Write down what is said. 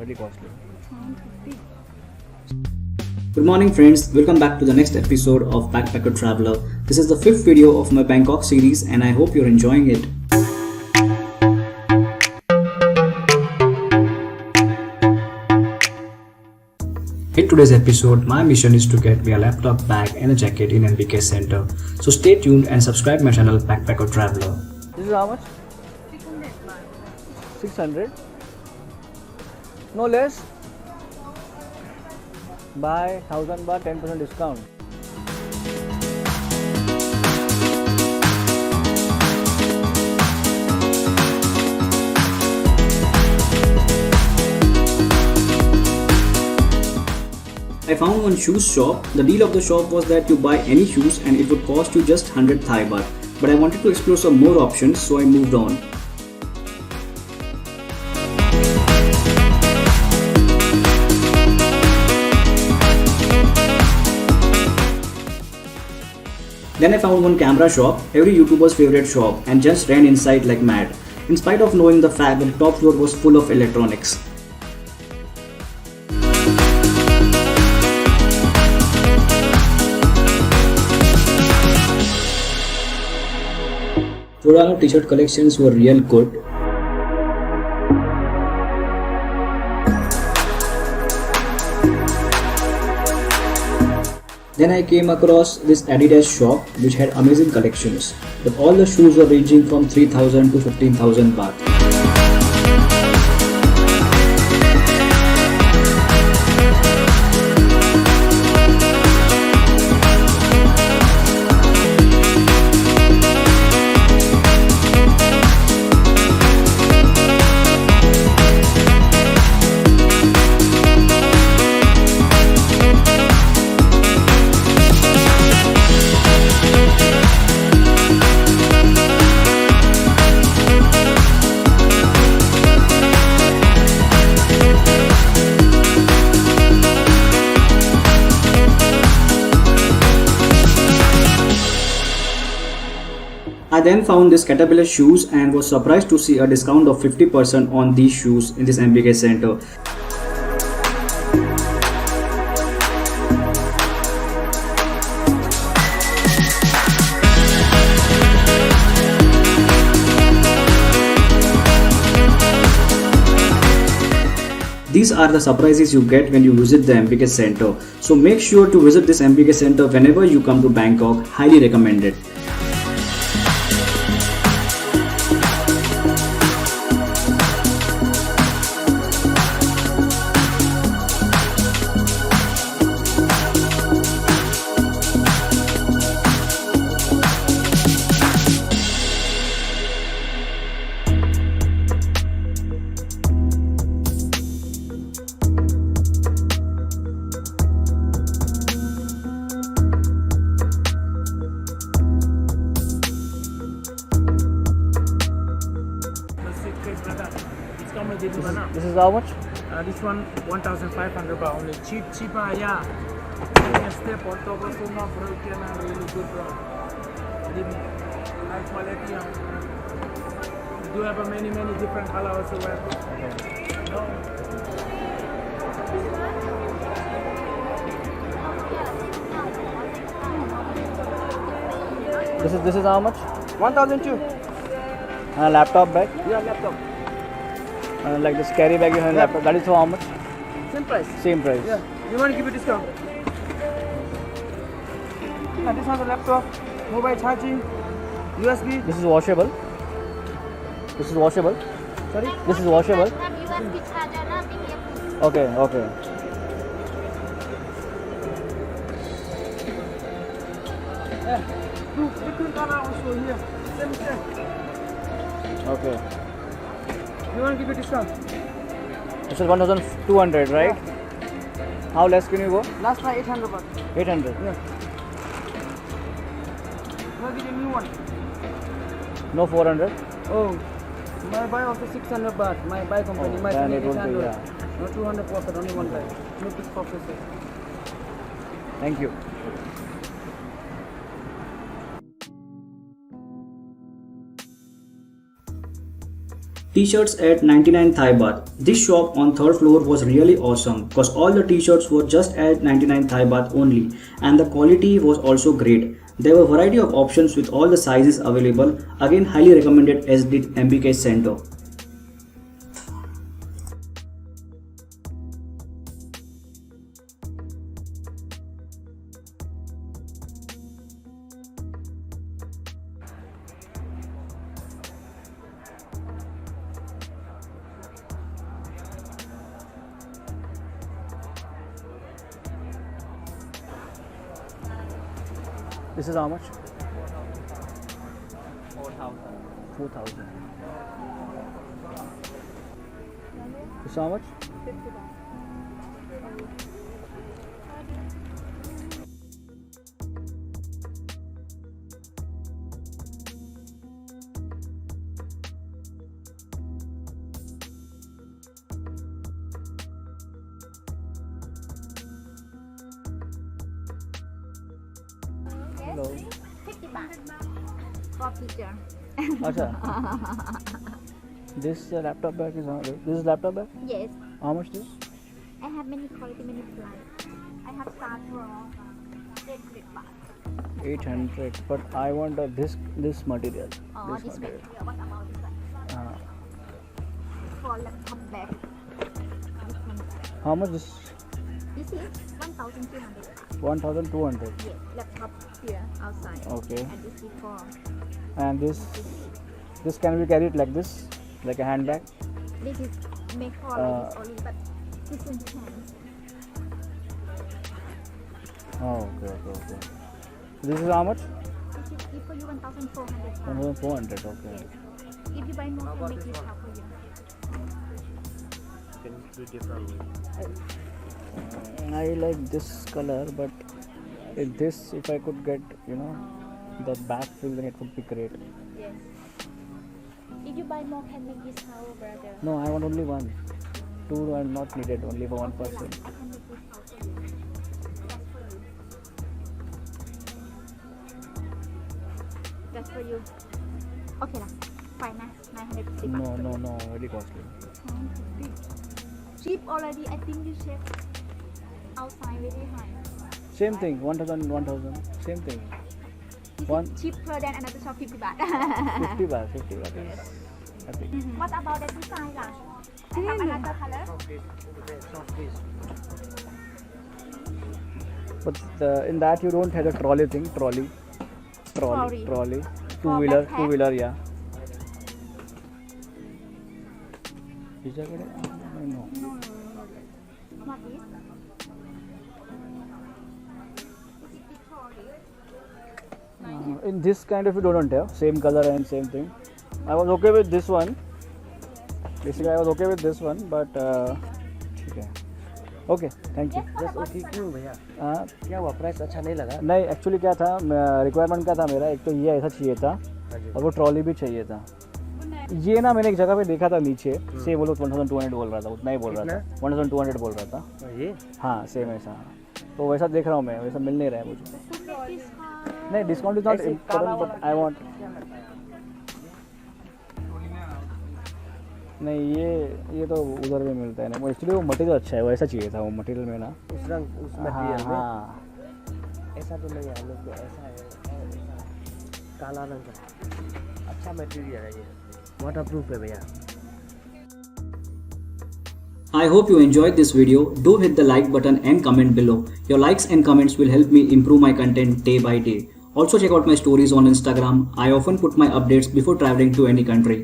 very costly. Good morning friends, welcome back to the next episode of Backpacker Traveler. This is the 5th video of my Bangkok series and I hope you're enjoying it. In today's episode, my mission is to get me a laptop bag and a jacket in MBK Center. So stay tuned and subscribe my channel Backpacker Traveler. This is how much? 600. No less. Buy 1000 baht, 10% discount. I found one shoes shop. The deal of the shop was that you buy any shoes and it would cost you just 100 Thai baht. But I wanted to explore some more options, so I moved on. Then I found one camera shop, every YouTuber's favorite shop, and just ran inside like mad, in spite of knowing the fact that the top floor was full of electronics. Florano t-shirt collections were real good. Then I came across this Adidas shop which had amazing collections, but all the shoes were ranging from 3000 to 15,000 baht. I then found this Caterpillar shoes and was surprised to see a discount of 50% on these shoes in this MBK Center. These are the surprises you get when you visit the MBK Center. So make sure to visit this MBK Center whenever you come to Bangkok. Highly recommended. This is how much? This one 1,500 baht only. Cheaper, yeah. Step on top of so much broken and really good, bro. High quality. We do have a many different colors also. This is how much? 1,002. And a laptop bag? Yeah, laptop. And like this carry bag you have laptop. That is for how much? Same price. Same price. Yeah. You want to give a discount? Yeah, this one's a laptop, mobile charging, USB. This is washable. This is washable. Sorry? This is washable. USB charger, nothing here. Okay, okay. Yeah. Two different color also here. Same. Okay. You want to give a discount? This is 1,200, right? Yeah. How less can you go? Last time 800 baht. 800. Yeah. I'll give you a new one. No 400. Oh, my buy also 600 baht. My buy company, Oh, my then company it would be, 800. yeah. No 200 profit, only one buy. No big profit. Thank you. T-shirts at 99 Thai baht. This shop on third floor was really awesome because all the t-shirts were just at 99 Thai baht only and the quality was also great. There were a variety of options with all the sizes available. Again, highly recommended as did MBK Center. This is how much? 4,000. This is how much? Hello. 50 baht for picture. Acha. This laptop bag is how? This is laptop bag? Yes, How much this? I have many quality, many price. I have start from 800 baht. 800. But I want this material. Oh, This this material. material. What about this one? Uh, For laptop bag. This one. how much this? This is 1,200 baht. 1,200. Yes, laptop here outside. Okay. And this is for And this can be carried like this, like a handbag. this is made for like this only, but this one can. Oh, okay. This is how much? This is give for you 1,400 baht. 1,400. Okay. If you buy more, can make discount for you. I like this color, but if I could get, the back fill, then it would be great. Yes. If you buy more, can make discount, brother. No, I want only one. Two are not needed, only for one person. I can make discount for you. That's for you. Okay lah. Fine lah. 950 baht. No, very costly. Cheap already. I think you check outside very high. Same thing, 1,000. Same thing. This One- is cheaper than another shop 50 baht. 50 baht is, I think. What about the design lah? I have another color. But in that you don't have the trolley thing, trolley. For Two-wheeler, yeah. Is that what no. What is? This is the trolley. In this kind of you don't have same color and same thing. I was okay with this one. Basically, I was okay with this one, but okay. Okay, thank you. Yes, what about क्यों भैया हाँ क्या हुआ price अच्छा नहीं लगा नहीं actually क्या था रिक्वायरमेंट क्या था मेरा एक तो ये ऐसा चाहिए था और वो ट्रॉली भी चाहिए था ये ना मैंने एक जगह पे देखा था नीचे सेम वो लोग 1,200 बोल रहा था उतना ही बोल रहा था 1,200 बोल रहा था ये हाँ सेम ऐसा तो वैसा देख रहा हूँ मैं वैसा मिल नहीं रहा है मुझे नहीं discount is not important but I want नहीं ये तो उधर भी मिलता है ना एक्चुअली वो मटेरियल अच्छा है वैसा चाहिए था वो मटेरियल में ना उस रंग उस हाँ मटेरियल में हाँ ऐसा तो नहीं है हम लोग को ऐसा है और ऐसा काला रंग का अच्छा मटेरियल है ये वाटरप्रूफ है भैया I hope you enjoyed this video. Do hit the like button and comment below. Your likes and comments will help me improve my content day by day. Also check out my stories on Instagram. I often put my updates before traveling to any country.